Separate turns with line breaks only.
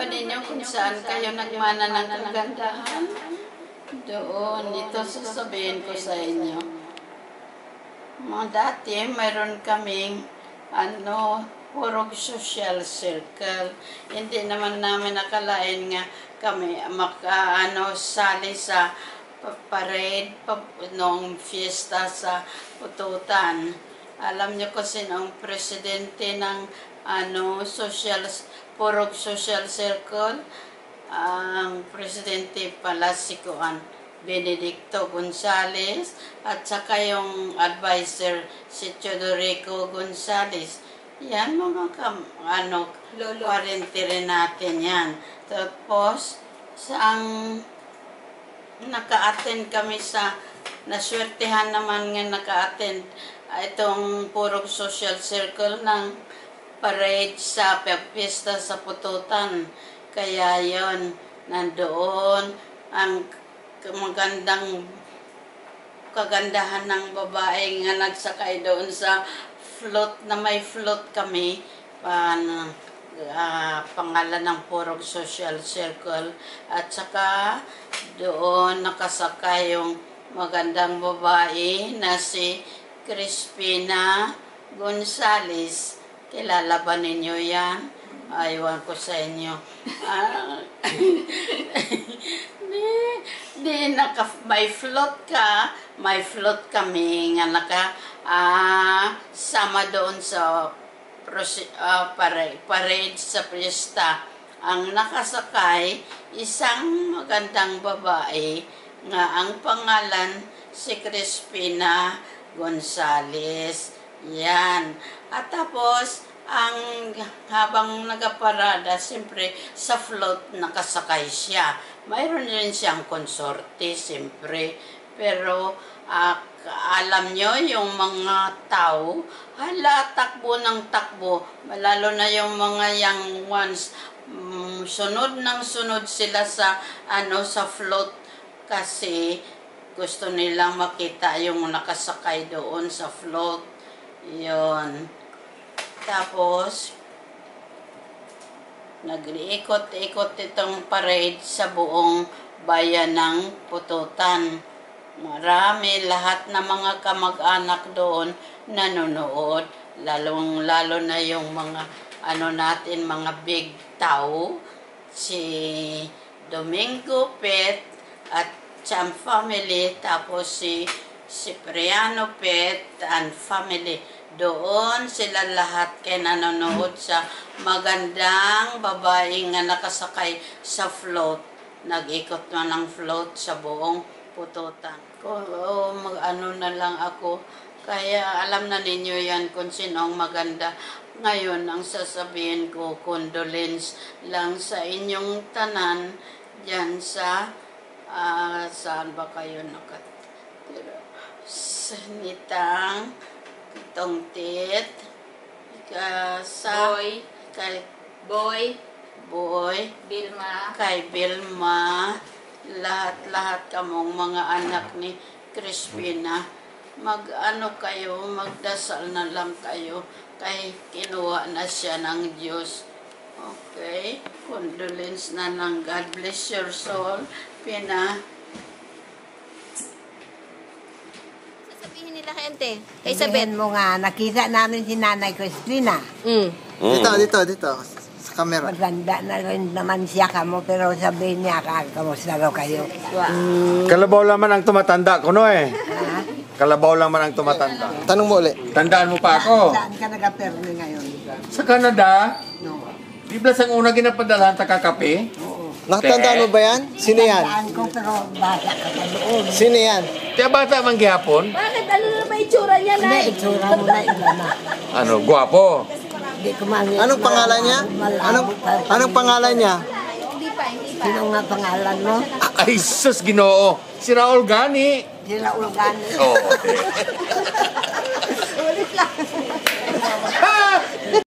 ba ninyo kung saan kayo nagmana ng kagandahan? Doon, ito sasabihin ko sa inyo. Mga dati, mayroon kaming purong social circle. Hindi naman namin nakalain nga kami sali sa parade, noong fiesta sa Pututan. Alam niyo kasi ang presidente ng purong social circle, ang presidente pala si Benedicto Gonzales at saka yung advisor si Teodorico Gonzales. Yan mga parente rin natin yan. Tapos, naka-attend kami naswertehan naman nga naka-attend itong purong social circle ng parade sa piyesta sa Pututan. Kaya yon, nandoon ang kagandahan ng babae nga nagsakay doon sa float, na may float kami, pangalan ng purong social circle, at saka doon nakasakay yung magandang babae na si Crispina Gonzales. Kilala ba ninyo yan? Aywan ko sa inyo. May float ka, may float kami nga sama doon sa parade sa piyesta. Ang nakasakay, isang magandang babae nga ang pangalan si Crispina Gonzales. Yan. At tapos, habang nagaparada, siyempre sa float nakasakay siya. Mayroon rin siyang konsorte, siyempre. Pero, alam nyo, yung mga tao, takbo ng takbo. Lalo na yung mga young ones, sunod ng sunod sila sa float kasi gusto nilang makita yung nakasakay doon sa float. Yun. Tapos, nag-iikot-ikot itong parade sa buong bayan ng Pututan. Marami, lahat ng mga kamag-anak doon nanonood. Lalo na yung mga mga big tao, si Domingo Pet at Cham family, tapos si Cipriano Pet and family. Doon sila lahat kaya nanonood sa magandang babae nga nakasakay sa float. Nag-ikot na ng float sa buong Pututan. Na lang ako. Kaya alam na ninyo yan kung sino ang maganda. Ngayon, ang sasabihin ko, condolence lang sa inyong tanan dyan saan ba kayo nakatira? Sanitang Tongtit, Boy, Bilma, kay Bilma, lahat kamong mga anak ni Crispina, magdasal na lang kayo, kay kinuha na siya ng Diyos. Okay? Condolence na ng God bless your soul.
Sasabihin nila kay Ante. Kay sabihin mo nga, nakita namin si Nanay Crispina.
Dito. Sa camera.
Maganda na rin naman siya kamo, pero sabihin niya, kamusta daw kayo?
Kalabaw lang man ang tumatanda ko, no eh. Kalabaw lang man ang tumatanda.
Tanong mo ulit.
Tandaan mo pa ako.
Saan ka nag-permi ngayon?
Sa Canada?
No.
Di ba sa una ginapadalahan ta kakape?
Oo.
Nakatandaan mo ba yan? Sino yan?
Tandaan ko, pero bata ka pa doon.
Sino yan?
Tiya bata man gihapon?
Bakit? Ano na ba itsura niya,
Hindi,
Nay?
itsura mo na iba na.
Ano, gwapo?
Hindi ko mangit.
Anong pangalan niya? Anong pangalan niya?
Hindi pa.
Sino nga pangalan mo?
Ay, sus, Ginoo. Si Raul Gani.
Sila Ulgani.
Oo.